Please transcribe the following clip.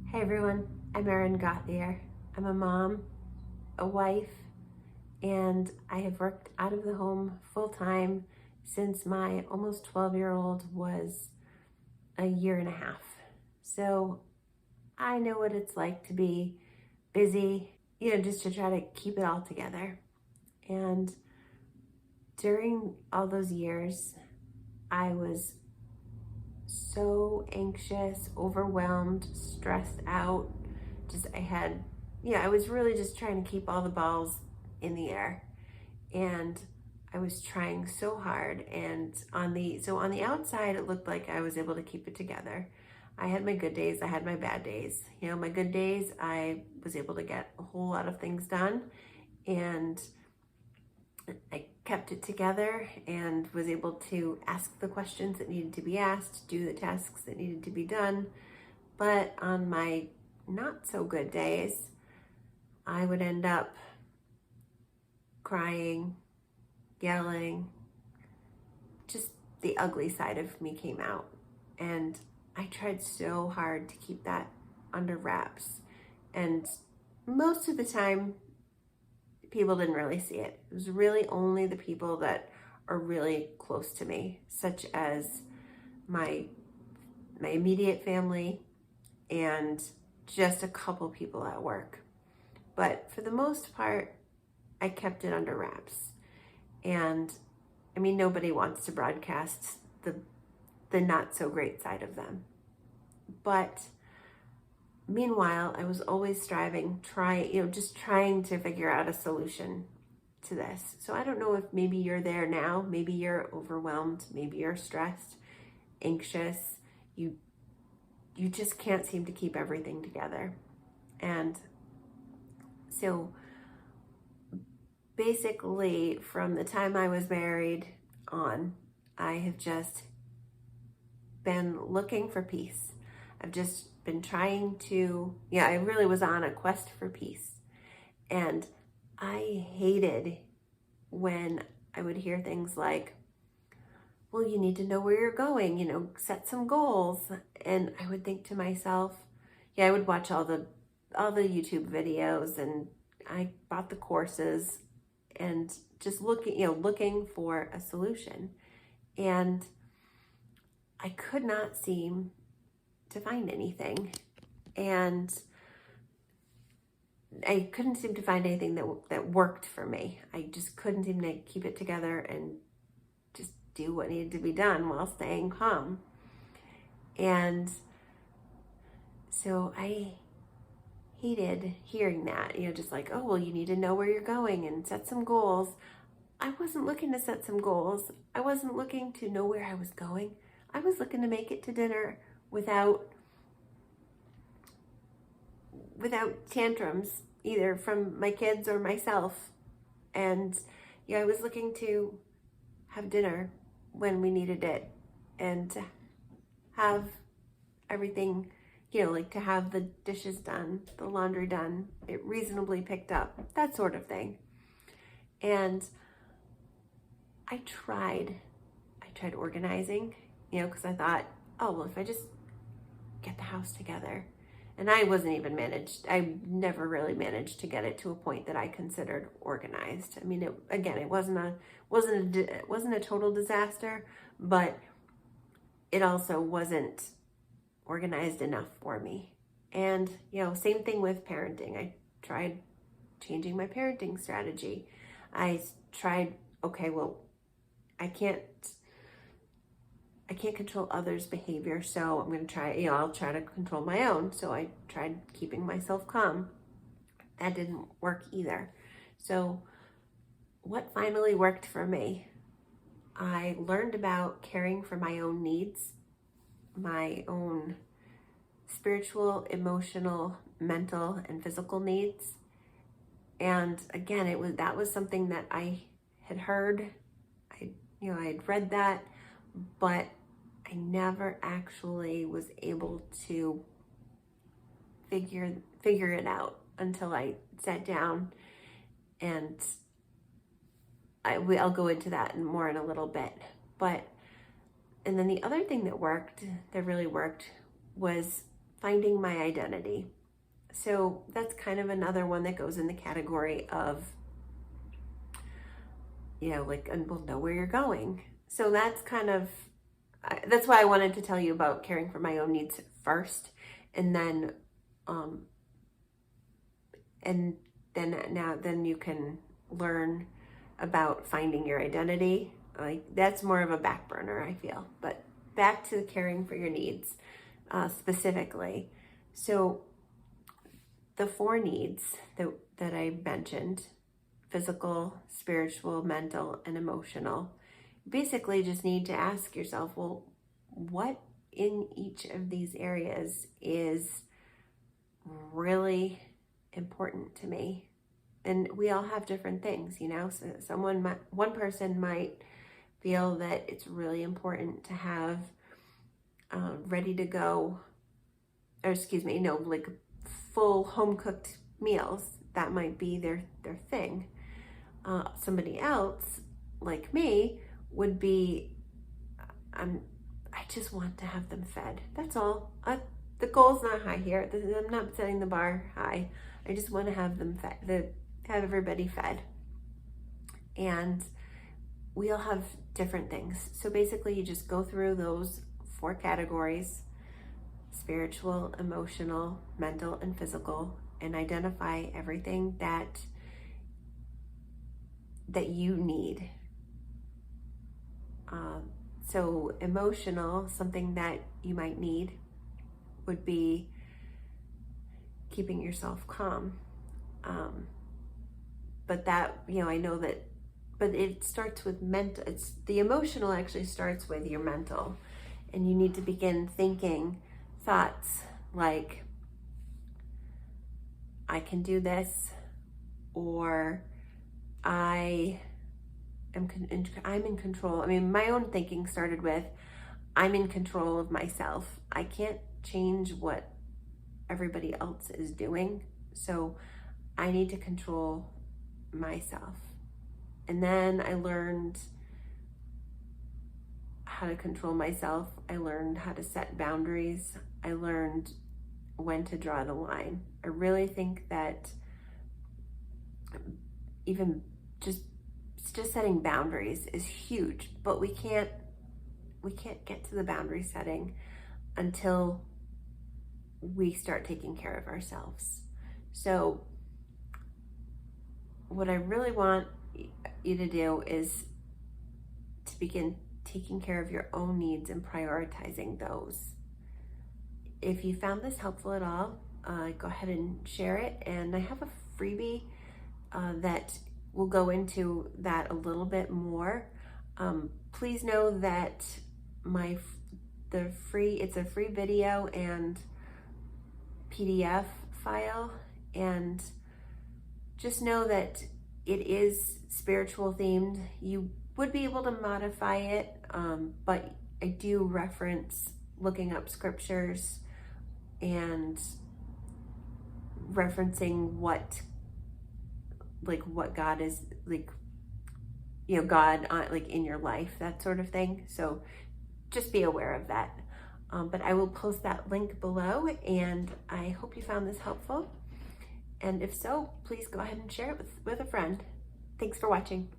Hey everyone, I'm Erin Gauthier. I'm a mom, a wife, and I have worked out of the home full time since my almost 12-year-old was a year and a half. So I know what it's like to be busy, just to try to keep it all together. And during all those years, I was so anxious, overwhelmed, stressed out. I was really just trying to keep all the balls in the air. And I was trying so hard. And on the outside, it looked like I was able to keep it together. I had my good days, I had my bad days. My good days, I was able to get a whole lot of things done. And I kept it together and was able to ask the questions that needed to be asked, do the tasks that needed to be done. But on my not so good days, I would end up crying, yelling. Just the ugly side of me came out. And I tried so hard to keep that under wraps. And most of the time, people didn't really see it. It was really only the people that are really close to me, such as my immediate family and just a couple people at work. But for the most part, I kept it under wraps. And I mean, nobody wants to broadcast the not so great side of them. But meanwhile, I was always striving, just trying to figure out a solution to this. So I don't know if maybe you're there now, maybe you're overwhelmed, maybe you're stressed, anxious, you just can't seem to keep everything together. And so basically from the time I was married on, I have just been looking for peace. I've just been trying to, I really was on a quest for peace. And I hated when I would hear things like, well, you need to know where you're going, set some goals. And I would think to myself, I would watch all the YouTube videos, and I bought the courses and just looking for a solution. And I could not seem to find anything. And I couldn't seem to find anything that worked for me. I just couldn't seem to keep it together and just do what needed to be done while staying calm. And so I hated hearing that, just like, oh, well, you need to know where you're going and set some goals. I wasn't looking to set some goals. I wasn't looking to know where I was going. I was looking to make it to dinner without tantrums, either from my kids or myself. And I was looking to have dinner when we needed it, and to have everything, like to have the dishes done, the laundry done, it reasonably picked up, that sort of thing. And I tried organizing, because I thought, oh, well, if I just get the house together. And I I never really managed to get it to a point that I considered organized. I mean, it wasn't a total disaster, but it also wasn't organized enough for me. And, same thing with parenting. I tried changing my parenting strategy. I tried, okay, well, I can't control others' behavior, so I'm going to try, I'll try to control my own. So I tried keeping myself calm. That didn't work either. So what finally worked for me? I learned about caring for my own needs, my own spiritual, emotional, mental, and physical needs. And again, that was something that I had heard. I had read that, but I never actually was able to figure it out until I sat down, and I'll go into that more in a little bit. And then the other thing that really worked, was finding my identity. So that's kind of another one that goes in the category of, like, and we'll know where you're going. So that's kind of, that's why I wanted to tell you about caring for my own needs first, and then then you can learn about finding your identity. Like, that's more of a back burner, I feel. But back to caring for your needs specifically. So the 4 needs that I mentioned, physical, spiritual, mental, and emotional, basically just need to ask yourself, well, what in each of these areas is really important to me? And we all have different things, so one person might feel that it's really important to have ready to go, or like full home cooked meals. That might be their thing. Somebody else, like me, would be, I just want to have them fed. That's all. The goal's not high here. I'm not setting the bar high. I just want to have them fed, have everybody fed. And we all have different things. So basically you just go through those 4 categories: spiritual, emotional, mental, and physical, and identify everything that you need. So emotional, something that you might need would be keeping yourself calm. But that, I know that, but it starts with mental. The emotional actually starts with your mental, and you need to begin thinking thoughts like, I can do this, or I'm in control. I mean, my own thinking started with, I'm in control of myself. I can't change what everybody else is doing, so I need to control myself. And then I learned how to control myself. I learned how to set boundaries. I learned when to draw the line. I really think that even just setting boundaries is huge, but we can't get to the boundary setting until we start taking care of ourselves. So what I really want you to do is to begin taking care of your own needs and prioritizing those. If you found this helpful at all, go ahead and share it. And I have a freebie that will go into that a little bit more. Please know that it's a free video and PDF file, and just know that it is spiritual themed. You would be able to modify it, but I do reference looking up scriptures and referencing what God is like, God like in your life, that sort of thing. So just be aware of that. But I will post that link below, and I hope you found this helpful. And if so, please go ahead and share it with a friend. Thanks for watching.